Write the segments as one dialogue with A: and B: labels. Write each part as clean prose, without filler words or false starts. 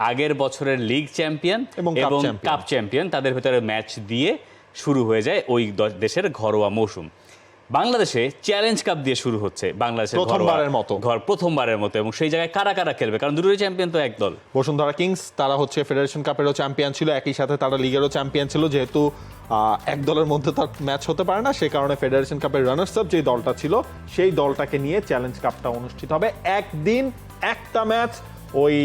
A: আগের বছরের league champion এবং কাপ চ্যাম্পিয়ন তাদের ভেতরে ম্যাচ দিয়ে শুরু হয়ে যায় ওই দেশের ঘরোয়া মৌসুম। বাংলাদেশে চ্যালেঞ্জ কাপ দিয়ে শুরু হচ্ছে বাংলাদেশের প্রথমবারের মতো, এবং সেই জায়গায় কারা কারা খেলবে, কারণ দুটোই চ্যাম্পিয়ন তো এক দল।
B: বসুন্ধরা কিংস তারা হচ্ছে ফেডারেশন কাপেরও চ্যাম্পিয়ন ছিল, একই সাথে তারা লিগেরও চ্যাম্পিয়ন ছিল। যেহেতু এক দলের মধ্যে তার ম্যাচ হতে পারে না, সে কারণে ফেডারেশন কাপের রানার্স আপ যে দলটা ছিল সেই দলটাকে নিয়ে চ্যালেঞ্জ কাপটা অনুষ্ঠিত হবে। একদিন একটা ম্যাচ, ওই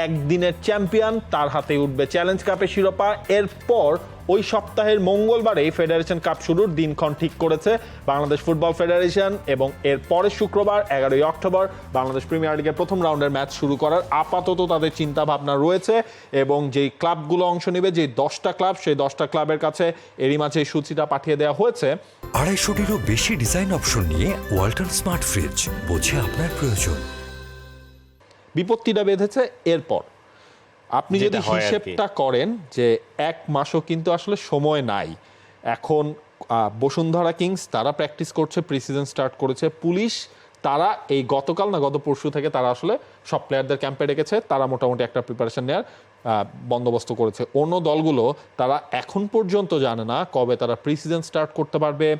B: একদিনের চ্যাম্পিয়ন তার হাতে উঠবে চ্যালেঞ্জ কাপের শিরোপা। এরপর ওই সপ্তাহের মঙ্গলবারে ফেডারেশন কাপ শুরুর দিনক্ষণ ঠিক করেছে বাংলাদেশ ফুটবল ফেডারেশন, এবং এর পরের শুক্রবার 11ই অক্টোবর বাংলাদেশ প্রিমিয়ার লিগের প্রথম রাউন্ডের ম্যাচ শুরু করার আপাতত তাদের চিন্তা ভাবনা রয়েছে। এবং যেই ক্লাবগুলো অংশ নেবে, যে 10টা ক্লাব, সেই 10টা ক্লাবের কাছে এরই মাঝে এই সূচিটা পাঠিয়ে দেওয়া হয়েছে।
C: 250-টিরও বেশি ডিজাইন অপশন নিয়ে ওয়ালটন স্মার্ট ফ্রিজ, বোঝে আপনার প্রয়োজন।
B: বিপত্তিটা বেঁধেছে এরপর। আপনি যদি হিসেবটা করেন যে এক মাসও কিন্তু আসলে সময় নাই। এখন বসুন্ধরা কিংস তারা প্র্যাকটিস করছে, প্রিসিজন স্টার্ট করেছে। পুলিশ তারা এই গতকাল না গত পরশু থেকে তারা আসলে সব প্লেয়ারদের ক্যাম্পে ডেকেছে, তারা মোটামুটি একটা প্রিপারেশন নেওয়ার বন্দোবস্ত করেছে। অন্য দলগুলো তারা এখন পর্যন্ত জানে না কবে তারা প্রিসিজন স্টার্ট করতে পারবে।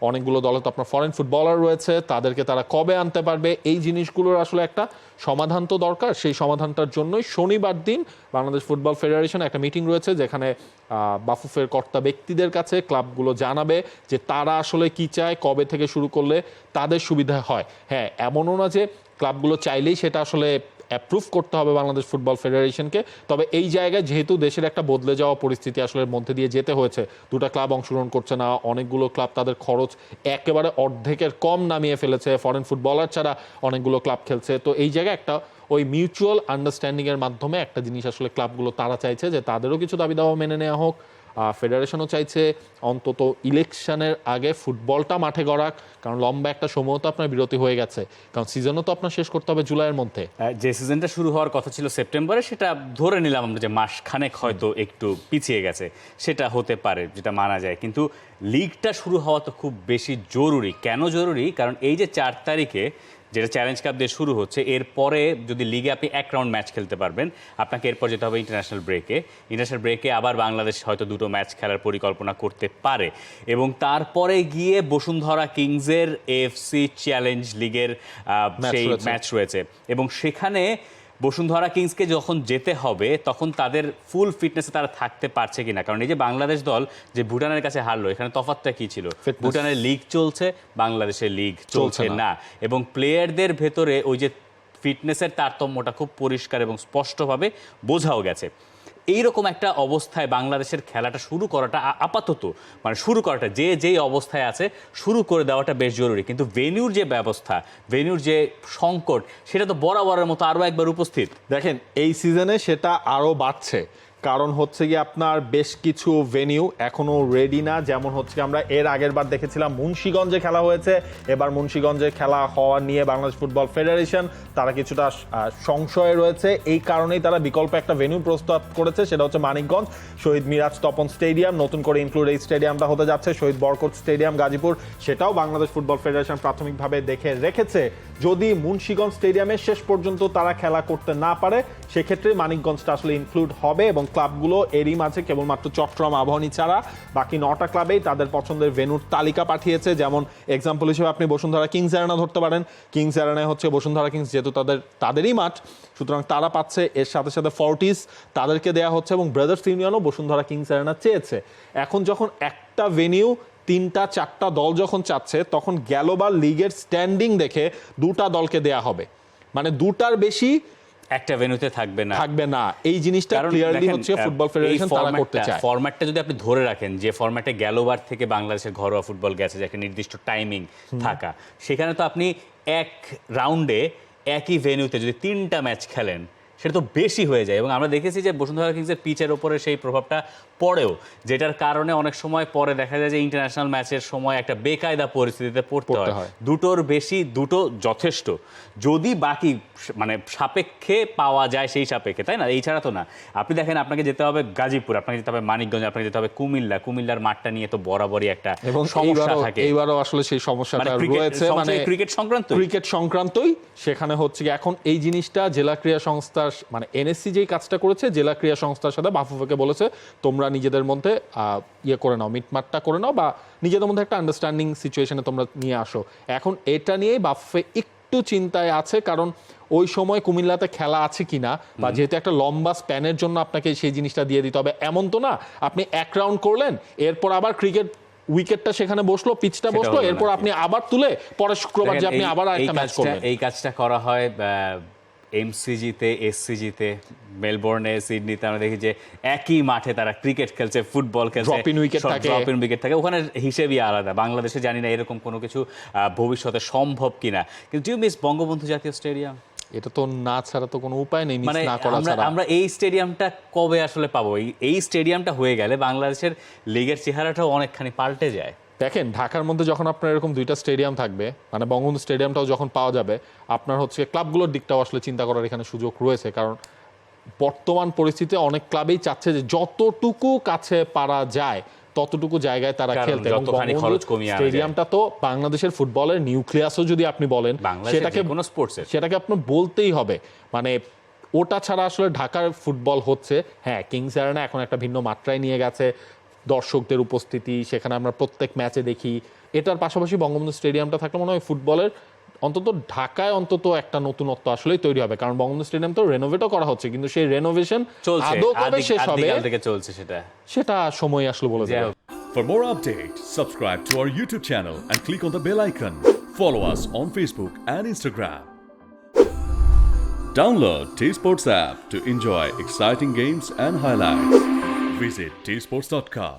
B: অনেকগুলো দলে তো আপনার ফরেন ফুটবলার রয়েছে, তাদেরকে তারা কবে আনতে পারবে, এই জিনিসগুলোর আসলে একটা সমাধান তো দরকার। সেই সমাধানটার জন্যই শনিবার দিন বাংলাদেশ ফুটবল ফেডারেশন একটা মিটিং রয়েছে, যেখানে বাফুফের কর্তা ব্যক্তিদের কাছে ক্লাবগুলো জানাবে যে তারা আসলে কি চায়, কবে থেকে শুরু করলে তাদের সুবিধা হয়। হ্যাঁ, এমনও না যে ক্লাবগুলো চাইলেই সেটা আসলে অ্যাপ্রুভ করতে হবে বাংলাদেশ ফুটবল ফেডারেশনকে। তবে এই জায়গায় যেহেতু দেশের একটা বদলে যাওয়া পরিস্থিতি আসলে মধ্যে দিয়ে যেতে হয়েছে, দুটো ক্লাব অংশগ্রহণ করছে না, অনেকগুলো ক্লাব তাদের খরচ একেবারে অর্ধেকের কম নামিয়ে ফেলেছে, ফরেন ফুটবলার ছাড়া অনেকগুলো ক্লাব খেলছে। তো এই জায়গায় একটা ওই মিউচুয়াল আন্ডারস্ট্যান্ডিংয়ের মাধ্যমে একটা জিনিস আসলে ক্লাবগুলো তারা চাইছে যে তাদেরও কিছু দাবি দাওয়া মেনে নেওয়া হোক। ফেডারেশনও চাইছে অন্তত ইলেকশনের আগে ফুটবলটা মাঠে গড়াক, কারণ লম্বা একটা সময় তো আপনার বিরতি হয়ে গেছে, কারণ সিজনও তো আপনার শেষ করতে হবে জুলাইয়ের মধ্যে।
A: যে সিজনটা শুরু হওয়ার কথা ছিল সেপ্টেম্বরে, সেটা ধরে নিলাম আমরা যে মাসখানেক হয়তো একটু পিছিয়ে গেছে, সেটা হতে পারে, যেটা মানা যায়। কিন্তু লিগটা শুরু হওয়া তো খুব বেশি জরুরি। কেন জরুরি? কারণ এই যে 4 তারিখে যেটা চ্যালেঞ্জ কাপ দিয়ে শুরু হচ্ছে, এরপরে যদি লিগে আপনি এক রাউন্ড ম্যাচ খেলতে পারবেন, আপনাকে এরপর যেতে হবে ইন্টারন্যাশনাল ব্রেকে আবার বাংলাদেশ হয়তো 2টো ম্যাচ খেলার পরিকল্পনা করতে পারে, এবং তারপরে গিয়ে বসুন্ধরা কিংসের এএফসি চ্যালেঞ্জ লিগের সেই ম্যাচ রয়েছে, এবং সেখানে বসুন্ধরা কিংসকে যখন যেতে হবে তখন তাদের ফুল ফিটনেসে তারা থাকতে পারছে কিনা। কারণ এই যে বাংলাদেশ দল যে ভুটানের কাছে হারলো, এখানে তফাৎটা কি ছিল? ভুটানের লিগ চলছে, বাংলাদেশের লিগ চলছে না, এবং প্লেয়ারদের ভেতরে ওই যে ফিটনেসের তারতম্যটা খুব পরিষ্কার এবং স্পষ্টভাবে বোঝাও গেছে। এইরকম একটা অবস্থায় বাংলাদেশের খেলাটা শুরু করাটা আপাতত, মানে শুরু করাটা যেই অবস্থায় আছে শুরু করে দেওয়াটা বেশ জরুরি। কিন্তু ভেন্যুর যে ব্যবস্থা, ভেন্যুর যে সংকট, সেটা তো বরাবরের মতো আরও একবার উপস্থিত।
B: দেখেন এই সিজনে সেটা আরও বাড়ছে, কারণ হচ্ছে কি আপনার বেশ কিছু ভেনিউ এখনো রেডি না। যেমন হচ্ছে আমরা এর আগের বার দেখেছিলাম মুন্সিগঞ্জে খেলা হয়েছে, এবার মুন্সিগঞ্জে খেলা হওয়া নিয়ে বাংলাদেশ ফুটবল ফেডারেশন তারা কিছুটা সংশয়ে রয়েছে। এই কারণেই তারা বিকল্প একটা ভেনিউ প্রস্তাব করেছে, সেটা হচ্ছে মানিকগঞ্জ শহীদ মিরাজ তপন স্টেডিয়াম। নতুন করে ইনক্লুড এই স্টেডিয়ামটা হতে যাচ্ছে শহীদ বরকত স্টেডিয়াম গাজীপুর, সেটাও বাংলাদেশ ফুটবল ফেডারেশন প্রাথমিকভাবে দেখে রেখেছে। যদি মুন্সিগঞ্জ স্টেডিয়ামে শেষ পর্যন্ত তারা খেলা করতে না পারে, সেক্ষেত্রে মানিকগঞ্জটা আসলে ইনক্লুড হবে, এবং ক্লাবগুলো এরই মাঝে কেবলমাত্র চট্টগ্রাম আবাহনী ছাড়া বাকি 9টা ক্লাবেই তাদের পছন্দের ভেন্যুর তালিকা পাঠিয়েছে। যেমন এক্সাম্পল হিসেবে আপনি বসুন্ধরা কিংস অ্যারেনা ধরতে পারেন। কিংস অ্যারেনায় হচ্ছে বসুন্ধরা কিংস, যেহেতু তাদেরই মাঠ, সুতরাং তারা পাচ্ছে। এর সাথে সাথে ফর্টিস তাদেরকে দেওয়া হচ্ছে, এবং ব্রাদার্স ইউনিয়নও বসুন্ধরা কিংস অ্যারেনা চেয়েছে। এখন যখন একটা ভেন্যু 3-4টা দল যখন চাচ্ছে, তখন গেলবার লিগের স্ট্যান্ডিং দেখে 2টা দলকে দেয়া হবে, মানে 2টার বেশি
A: একটা ভেন্যুতে থাকবে না।
B: এই জিনিসটা ক্লিয়ারলি হচ্ছে ফুটবল ফেডারেশন তারা করতে চায়।
A: ফরম্যাটটা যদি আপনি ধরে রাখেন, যে ফরম্যাটে গেলোবার থেকে বাংলাদেশের ঘরোয়া ফুটবল গেছে, যে একটা নির্দিষ্ট টাইমিং থাকা, সেখানে তো আপনি এক রাউন্ডে একই ভেন্যুতে যদি 3টা ম্যাচ খেলেন, সেটা তো বেশি হয়ে যায়। এবং আমরা দেখেছি যে বসুন্ধরা কিংসের পিচের ওপরে সেই প্রভাবটা পড়েও, যেটার কারণে অনেক সময় পরে দেখা যায় যে ইন্টারন্যাশনাল ম্যাচের সময় একটা বেকায়দা পরিস্থিতিতে পড়তে হয়। 2টোর বেশি 2টো যথেষ্ট, যদি বাকি মানে সাপেক্ষে পাওয়া যায় সেই সাপেক্ষে, তাই না? এই ছাড়া তো না। আপনি দেখেন, আপনাকে যেতে হবে গাজীপুর, আপনাকে যেতে হবে মানিকগঞ্জ, আপনাকে যেতে হবে কুমিল্লার মাঠটা নিয়ে তো বরাবরই একটা সমস্যা থাকে।
B: এইবারও আসলে সেই সমস্যাটা রয়েছে, মানে
A: ক্রিকেট সংক্রান্তই।
B: সেখানে হচ্ছে কি এখন এই জিনিসটা জেলা ক্রীড়া সংস্থার সংস্থার মানে এনএসসি যেই কাজটা করেছে, জেলা ক্রীড়া সংস্থার সাথে বাফুফেকে বলেছে তোমরা নিজেদের মধ্যে ইয়ে করে নাও, মিটমাটটা করে নাও, বা নিজেদের মধ্যে একটা আন্ডারস্ট্যান্ডিং সিচুয়েশনে তোমরা নিয়ে আসো। এখন এটা নিয়েই বাফুফে একটু চিন্তায় আছে, কারণ ওই সময় কুমিল্লাতে খেলা আছে কিনা, বা যেহেতু একটা লম্বা স্প্যানের জন্য আপনাকে সেই জিনিসটা দিয়ে দিতে হবে, এমন তো না আপনি এক রাউন্ড করলেন, এরপর আবার ক্রিকেট উইকেটটা সেখানে বসলো, পিচটা বসলো, এরপর আপনি আবার তুলে পরে শুক্রবার যে আপনি আবার একটা ম্যাচ করবেন।
A: এই কাজটা করা হয় এমসিজিতে, এসসিজিতে, মেলবোর্নে, সিডনিতে। আমরা দেখি যে একই মাঠে তারা ক্রিকেট খেলছে, ফুটবল খেলছে,
B: ড্রপ ইন উইকেট
A: থাকে, ওখানে হিসেবই আলাদা। বাংলাদেশে জানি না এরকম কোনো কিছু ভবিষ্যতে সম্ভব কিনা। কিন্তু ডু ইউ মিস বঙ্গবন্ধু জাতীয় স্টেডিয়াম?
B: এটা তো না ছাড়া তো কোনো উপায় নেই, মিস না করা ছাড়া।
A: আমরা এই স্টেডিয়ামটা কবে আসলে পাবো? এই স্টেডিয়ামটা হয়ে গেলে বাংলাদেশের লিগের চেহারাটাও অনেকখানি পাল্টে যায়।
B: দেখেন, ঢাকার মধ্যে যখন আপনার এরকম দুইটা স্টেডিয়াম থাকবে, মানে বঙ্গবন্ধু স্টেডিয়ামটাও যখন পাওয়া যাবে, আপনার হচ্ছে ক্লাবগুলোর দিকটাও আসলে চিন্তা করার এখানে সুযোগ রয়েছে। কারণ বর্তমান পরিস্থিতিতে অনেক ক্লাবেই চাচ্ছে যে যতটুকু কাছে পারা যায় ততটুকু জায়গায় তারা খেলতে। স্টেডিয়ামটা তো বাংলাদেশের ফুটবলের নিউক্লিয়াসও যদি আপনি বলেন, সেটাকে আপনার বলতেই হবে। মানে ওটা ছাড়া আসলে ঢাকার ফুটবল হচ্ছে, হ্যাঁ কিংস অ্যারেনা এখন একটা ভিন্ন মাত্রায় নিয়ে গেছে, দর্শকদের উপস্থিতি সেখানে আমরা প্রত্যেক ম্যাচে দেখি। এটার পাশাপাশি বঙ্গবন্ধু স্টেডিয়ামটা থাকলে মনে হয় ফুটবলের অন্তত ঢাকায় অন্তত একটা নতুনত্ব আসলেই তৈরি হবে। কারণ বঙ্গবন্ধু স্টেডিয়াম তো রেনোভেটও করা হচ্ছে, কিন্তু সেই রেনোভেশন আদৌ কবে শেষ হবে সেটা সময় আসলে বলে দেবে।
D: For more updates, subscribe to our YouTube channel and click on the bell icon. Follow us on Facebook and Instagram. Download T-Sports app to enjoy exciting games and highlights. Visit tsports.com.